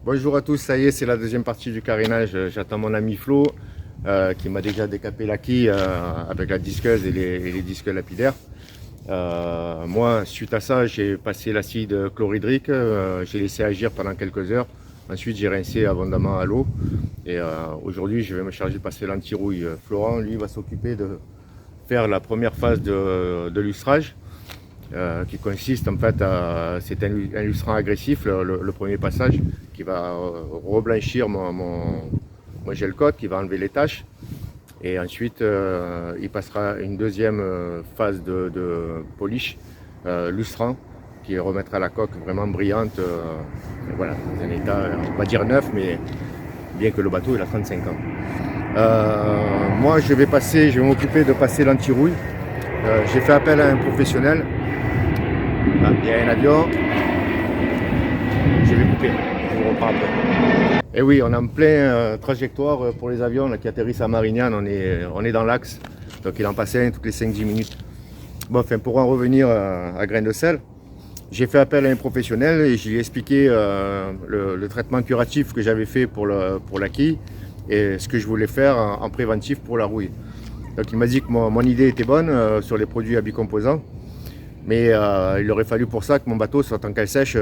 Bonjour à tous, ça y est, c'est la deuxième partie du carénage. J'attends mon ami Flo qui m'a déjà décapé la quille avec la disqueuse et les disques lapidaires. Moi, suite à ça, j'ai passé l'acide chlorhydrique, j'ai laissé agir pendant quelques heures. Ensuite, j'ai rincé abondamment à l'eau. Et aujourd'hui, je vais me charger de passer l'anti-rouille. Florent, lui, va s'occuper de faire la première phase de lustrage. Qui consiste en fait à, c'est un lustrant agressif, le premier passage, qui va reblanchir mon gel coat, qui va enlever les taches. Et ensuite, il passera une deuxième phase de polish, lustrant, qui remettra la coque vraiment brillante, voilà, dans un état, on va dire neuf, mais bien que le bateau il a 35 ans. Moi, je vais m'occuper de passer l'anti-rouille. J'ai fait appel à un professionnel. Ah, il y a un avion. Je vais couper. Je vous reprends après. Et oui, on est en plein trajectoire pour les avions là, qui atterrissent à Marignane. On est dans l'axe. Donc il en passait un toutes les 5-10 minutes. Bon, enfin, pour en revenir à Grain de Sel, j'ai fait appel à un professionnel et je lui ai expliqué le traitement curatif que j'avais fait pour la quille et ce que je voulais faire en préventif pour la rouille. Donc il m'a dit que mon idée était bonne sur les produits à bicomposants. Mais il aurait fallu pour ça que mon bateau soit en cale sèche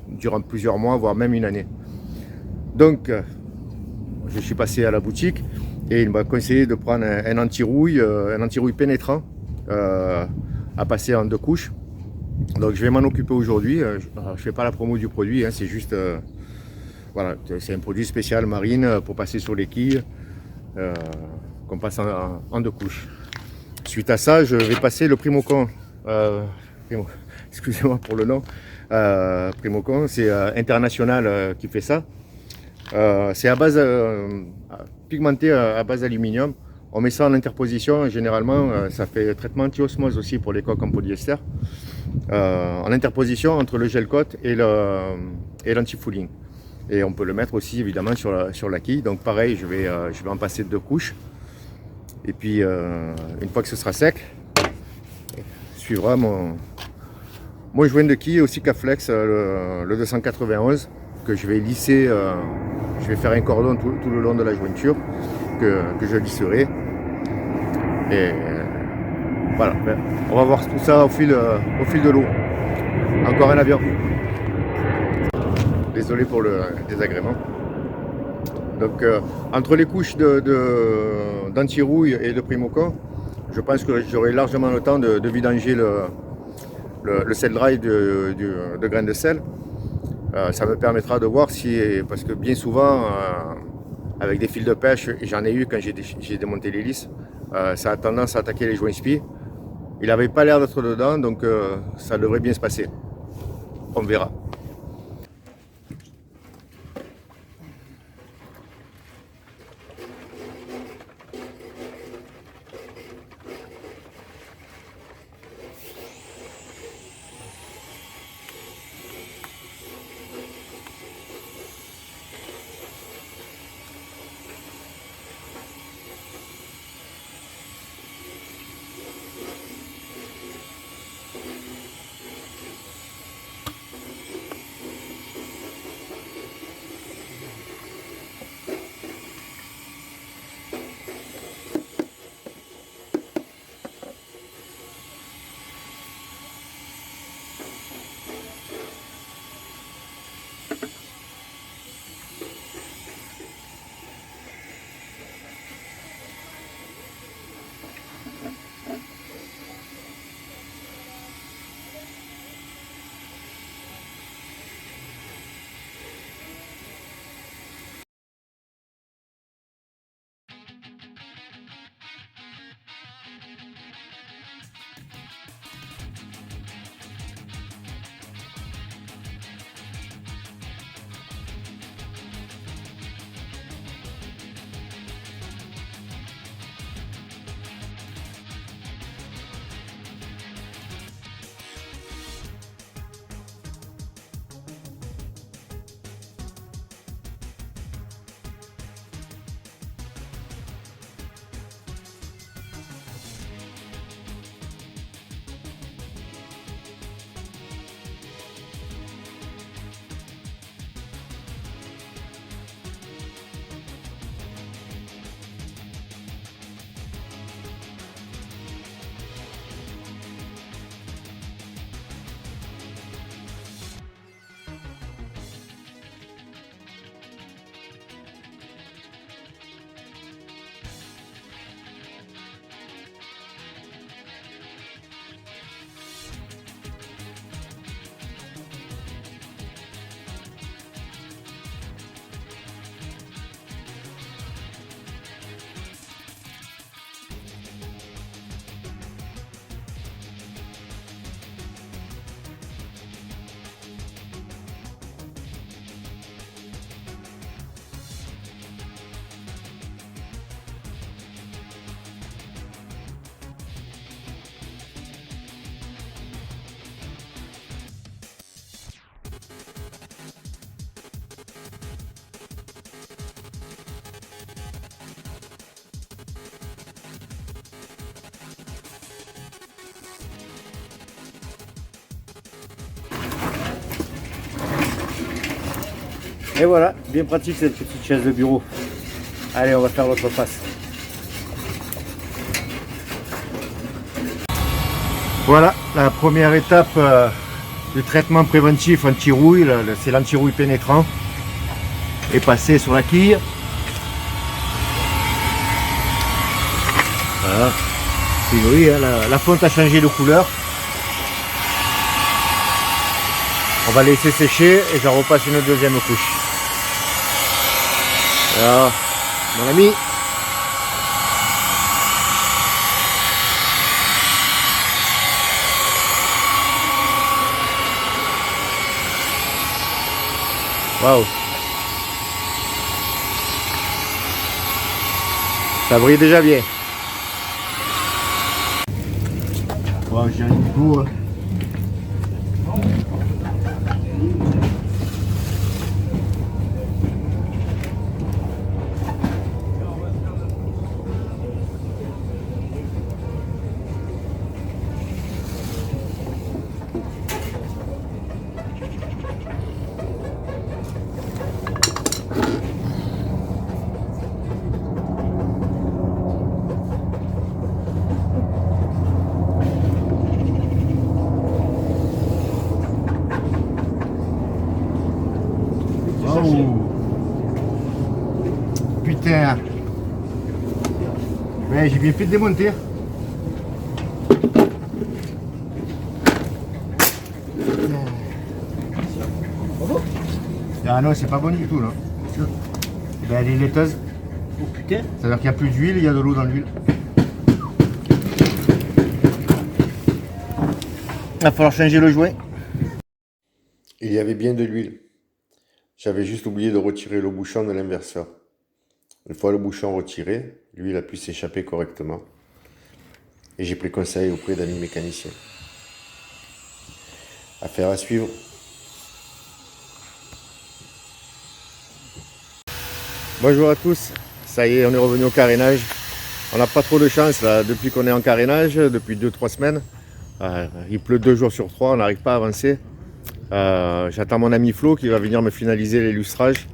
durant plusieurs mois, voire même une année. Donc, je suis passé à la boutique et il m'a conseillé de prendre un anti-rouille pénétrant à passer en 2 couches. Donc, je vais m'en occuper aujourd'hui. Je ne fais pas la promo du produit, hein, c'est juste, voilà, c'est un produit spécial marine pour passer sur les quilles qu'on passe en 2 couches. Suite à ça, je vais passer le Primocon. Excusez-moi pour le nom, Primocon, c'est International qui fait ça. C'est à base pigmenté à base d'aluminium. On met ça en interposition, généralement ça fait traitement anti-osmose aussi pour les coques en polyester. En interposition entre le gel coat et l'anti-fouling. Et on peut le mettre aussi évidemment sur la quille. Donc pareil, je vais en passer 2 couches. Et puis une fois que ce sera sec, suivra mon joint de quille aussi Caflex, le 291, que je vais lisser, je vais faire un cordon tout le long de la jointure que je lisserai. Et voilà, on va voir tout ça au fil de l'eau. Encore un avion. Désolé pour le désagrément. Donc entre les couches d'anti-rouille et de Primocon, je pense que j'aurai largement le temps de vidanger le sel dry de grain de sel. Ça me permettra de voir si, parce que bien souvent, avec des fils de pêche, et j'en ai eu quand j'ai démonté l'hélice, ça a tendance à attaquer les joints spi. Il n'avait pas l'air d'être dedans, donc ça devrait bien se passer. On verra. Et voilà, bien pratique cette petite chaise de bureau. Allez, on va faire l'autre face. Voilà, la première étape du traitement préventif anti-rouille, c'est l'anti-rouille pénétrant, est passé sur la quille. Voilà, c'est joli, hein, la fonte a changé de couleur. On va laisser sécher et j'en repasse une deuxième couche. Voilà, mon ami. Waouh. Ça brille déjà bien. Wow, j'ai un niveau. Putain. Ouais, j'ai bien fait de démonter. Ah non, c'est pas bon du tout là. Ben, elle est laiteuse. Oh putain. Ça veut dire qu'il n'y a plus d'huile, il y a de l'eau dans l'huile. Il va falloir changer le joint. Il y avait bien de l'huile. J'avais juste oublié de retirer le bouchon de l'inverseur. Une fois le bouchon retiré, l'huile a pu s'échapper correctement. Et j'ai pris conseil auprès d'amis mécaniciens. Affaire à suivre. Bonjour à tous, ça y est, on est revenu au carénage. On n'a pas trop de chance là, depuis qu'on est en carénage, depuis 2-3 semaines. Il pleut 2 jours sur 3, on n'arrive pas à avancer. J'attends mon ami Flo qui va venir me finaliser les lustrages.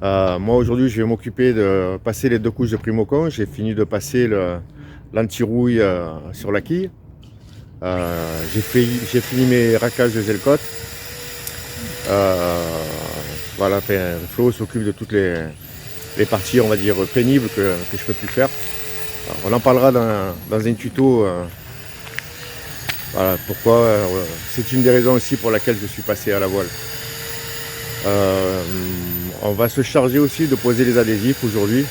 Moi aujourd'hui je vais m'occuper de passer les 2 couches de Primocon. J'ai fini de passer l'anti-rouille sur la quille. J'ai fini mes racages de gel coat. Voilà, Flo s'occupe de toutes les parties, on va dire, pénibles que je peux plus faire. Alors, on en parlera dans un tuto. Voilà, pourquoi. C'est une des raisons aussi pour laquelle je suis passé à la voile. On va se charger aussi de poser les adhésifs aujourd'hui.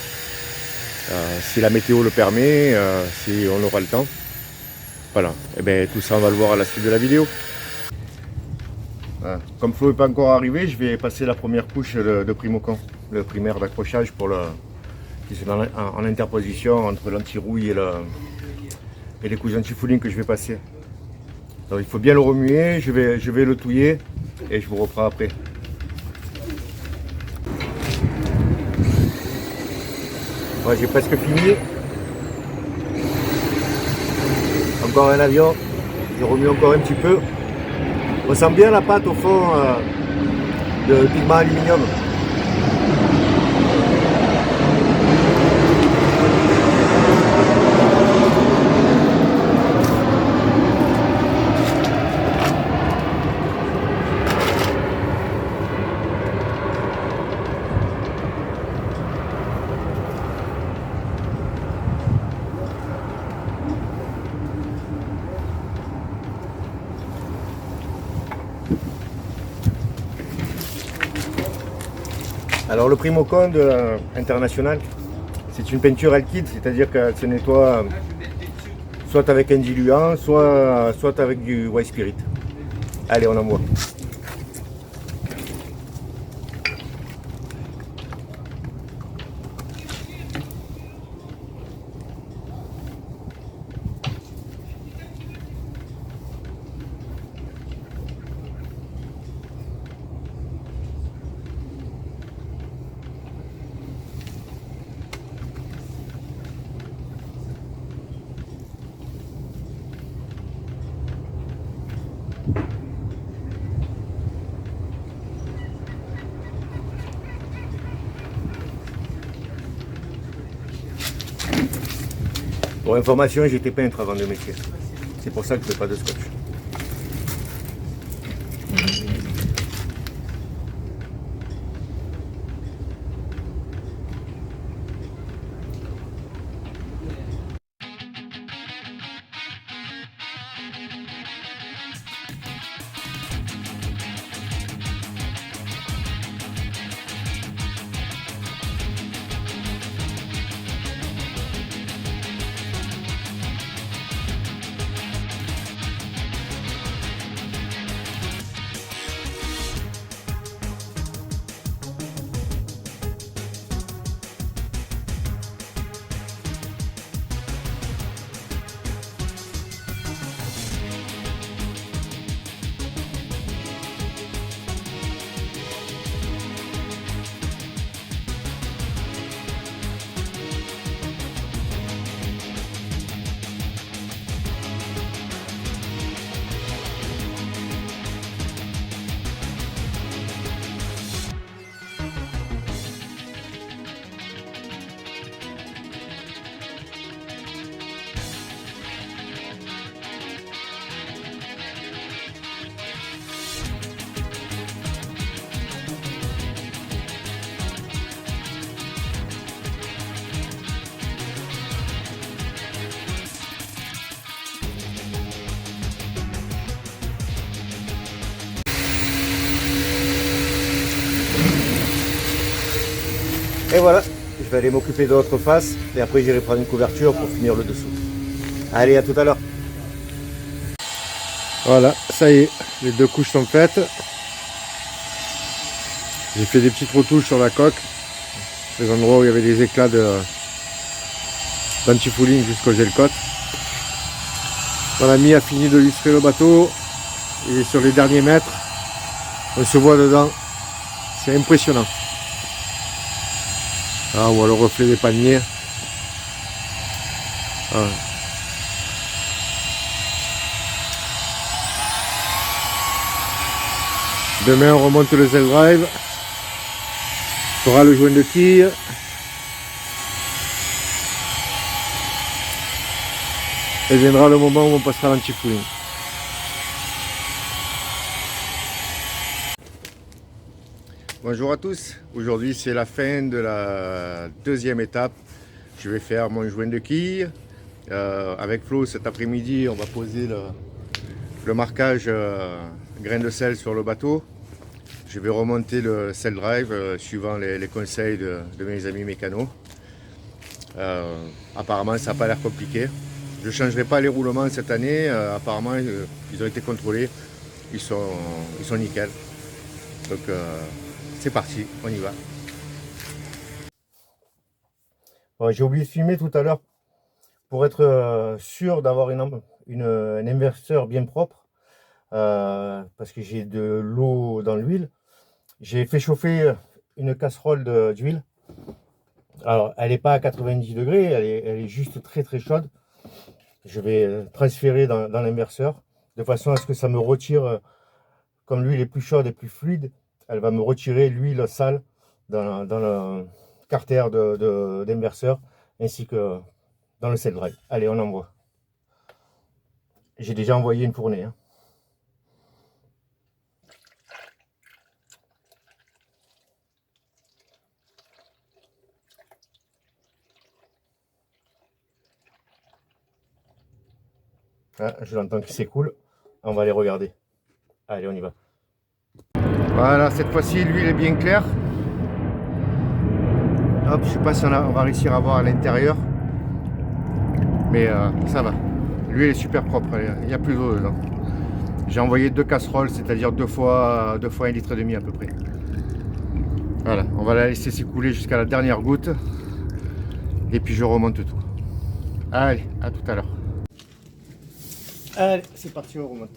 Si la météo le permet, si on aura le temps. Voilà, et bien tout ça on va le voir à la suite de la vidéo. Voilà. Comme Flo n'est pas encore arrivé, je vais passer la première couche de Primocon, le primaire d'accrochage qui est en interposition entre l'anti-rouille et les couches anti-fouling que je vais passer. Donc il faut bien le remuer, je vais le touiller et je vous reprends après. Moi j'ai presque fini. Encore un avion, je remue encore un petit peu. On sent bien la pâte au fond de pigment aluminium. Alors le Primocon international, c'est une peinture alkyd, c'est-à-dire qu'elle se nettoie soit avec un diluant, soit avec du white spirit. Allez, on envoie. Pour information, j'étais peintre avant de métier. C'est pour ça que je ne fais pas de scotch. Et voilà, je vais aller m'occuper de l'autre face et après j'irai prendre une couverture pour finir le dessous. Allez, à tout à l'heure. Voilà, ça y est, les 2 couches sont faites. J'ai fait des petites retouches sur la coque, les endroits où il y avait des éclats d'anti-fouling jusqu'au gel coat. Mon ami a fini de lustrer le bateau, il est sur les derniers mètres, on se voit dedans, c'est impressionnant. Ah, on voit le reflet des palmiers. Ah. Demain on remonte le Z-Drive, on fera le joint de quille. Et viendra le moment où on passera l'anti-fouling. Bonjour à tous, aujourd'hui c'est la fin de la 2e étape. Je vais faire mon joint de quille. Avec Flo cet après-midi on va poser le marquage grain de sel sur le bateau. Je vais remonter le sel drive suivant les conseils de mes amis mécanos. Apparemment ça n'a pas l'air compliqué. Je ne changerai pas les roulements cette année, apparemment ils ont été contrôlés, ils sont nickel. Donc c'est parti, on y va. Bon, j'ai oublié de filmer tout à l'heure pour être sûr d'avoir un inverseur bien propre, parce que j'ai de l'eau dans l'huile. J'ai fait chauffer une casserole d'huile. Alors elle n'est pas à 90 degrés, elle est juste très très chaude. Je vais transférer dans l'inverseur de façon à ce que ça me retire, comme l'huile est plus chaude et plus fluide, elle va me retirer l'huile sale dans le carter d'inverseur ainsi que dans le sel drive. Allez, on envoie. J'ai déjà envoyé une fournée. Hein. Ah, je l'entends qui s'écoule. On va aller regarder. Allez, on y va. Voilà, cette fois-ci, l'huile est bien claire. Hop, je ne sais pas si on va réussir à voir à l'intérieur. Mais ça va. L'huile est super propre, il n'y a plus d'eau dedans. J'ai envoyé 2 casseroles, c'est-à-dire 2 fois 1,5 litre à peu près. Voilà, on va la laisser s'écouler jusqu'à la dernière goutte. Et puis je remonte tout. Allez, à tout à l'heure. Allez, c'est parti, on remonte.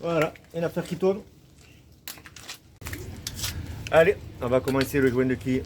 Voilà, une affaire qui tourne. Allez, on va commencer le joint de quille.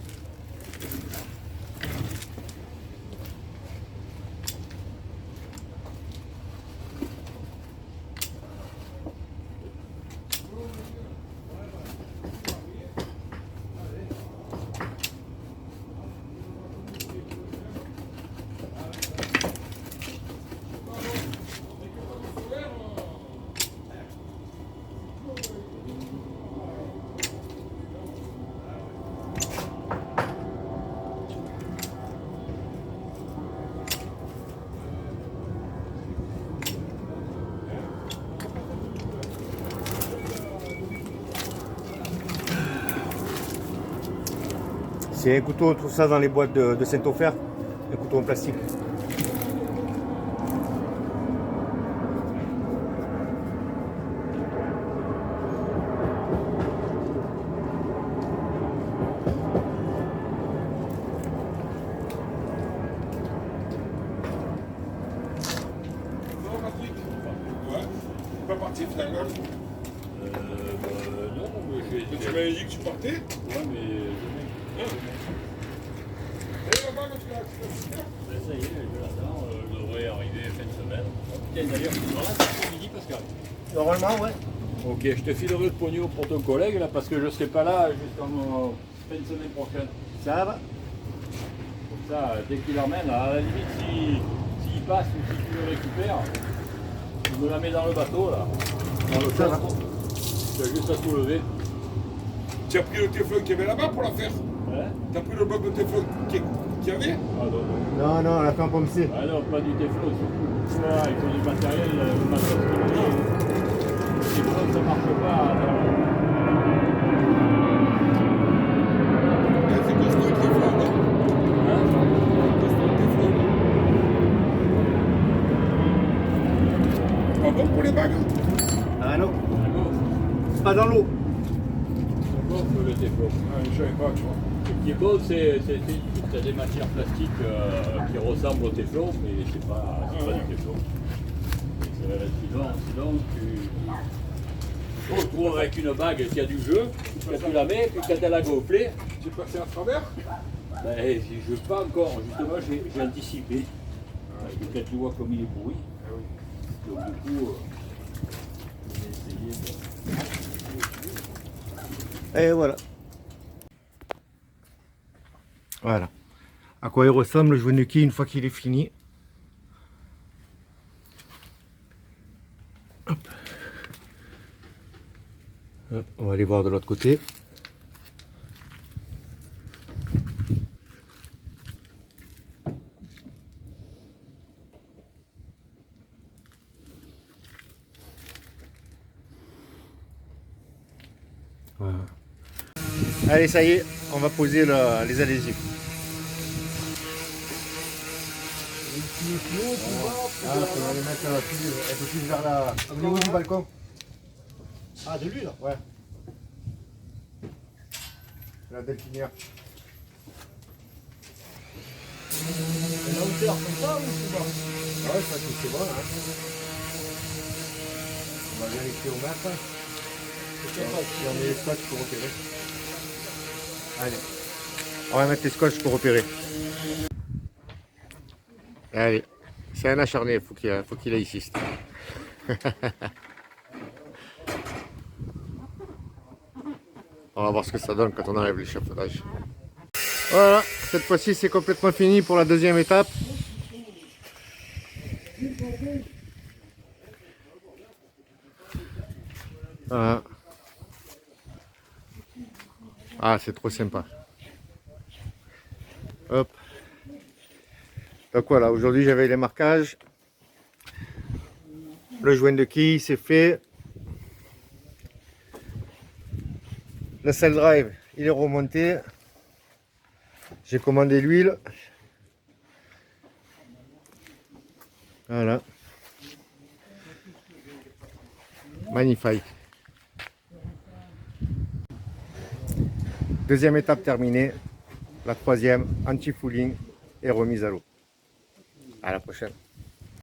C'est un couteau, on trouve ça dans les boîtes de Saint-Ofer, un couteau en plastique. Pas parti finalement. Non, mais j'ai Tu m'avais dit que tu partais. Ouais, mais Et là-bas, quand tu l'as ben, ça y est, je l'attends. Je devrais arriver fin de semaine. Tiens, d'ailleurs, tu seras là cet après-midi, Pascal. Normalement, ouais. Ok, je te filerai le pognon pour ton collègue, là, parce que je ne serai pas là jusqu'en fin de semaine prochaine. Ça va. Comme ça, dès qu'il l'emmène, à la limite, s'il passe ou si tu le récupères, tu me la mets dans le bateau, là. Dans le Ça va. coffre. Tu as juste à soulever. Tu as pris le téflon qu'il y avait là-bas pour la faire. Hein? Tu as pris le bloc de téflon qu'il y avait. Ah non, non. Non, non, on l'a fait en pomme C. Ah non, pas du Teflon, surtout. Voilà, il faut du matériel, le matos qu'il faut. Le Teflon, ça marche pas. C'est costaud le téflon, non? Hein? Costaud le téflon. Pas bon pour les bagues? Ah non, D'accord. pas dans l'eau. D'accord, le Teflon. Ah, je savais pas, tu vois. Ce qui est bon, c'est des matières plastiques qui ressemblent au Teflon, mais c'est pas du Teflon. Sinon, tu te retrouves avec une bague qui a du jeu, quand tu la mets, puis quand elle a gonflé, Tu es passé à travers? ben, je ne veux pas encore, justement, j'ai anticipé. Parce que quand tu vois comme il est pourri, donc du coup, j'ai essayé de... Et voilà. Voilà. À quoi il ressemble le joint de quille une fois qu'il est fini. Hop. Hop, on va aller voir de l'autre côté. Voilà. Allez, ça y est, on va poser les adhésifs. Ah, on va les mettre un peu plus vers au niveau du balcon. Ah, de l'huile? Ouais. La delphinière. La hauteur comme ça ou plus bas? Ouais, ça c'est bon. Hein. On va vérifier au mètre. Si on met les scotch pour opérer. Allez. On va mettre les scotch pour opérer. Allez. C'est un acharné, faut qu'il insiste. On va voir ce que ça donne quand on enlève l'échafaudage. Voilà, cette fois-ci c'est complètement fini pour la deuxième étape. Voilà. Ah, c'est trop sympa. Hop. Donc voilà, aujourd'hui j'avais les marquages. Le joint de quille c'est fait. Le cell drive il est remonté. J'ai commandé l'huile. Voilà. Magnifique. Deuxième étape terminée. La troisième, anti-fouling et remise à l'eau. À la prochaine.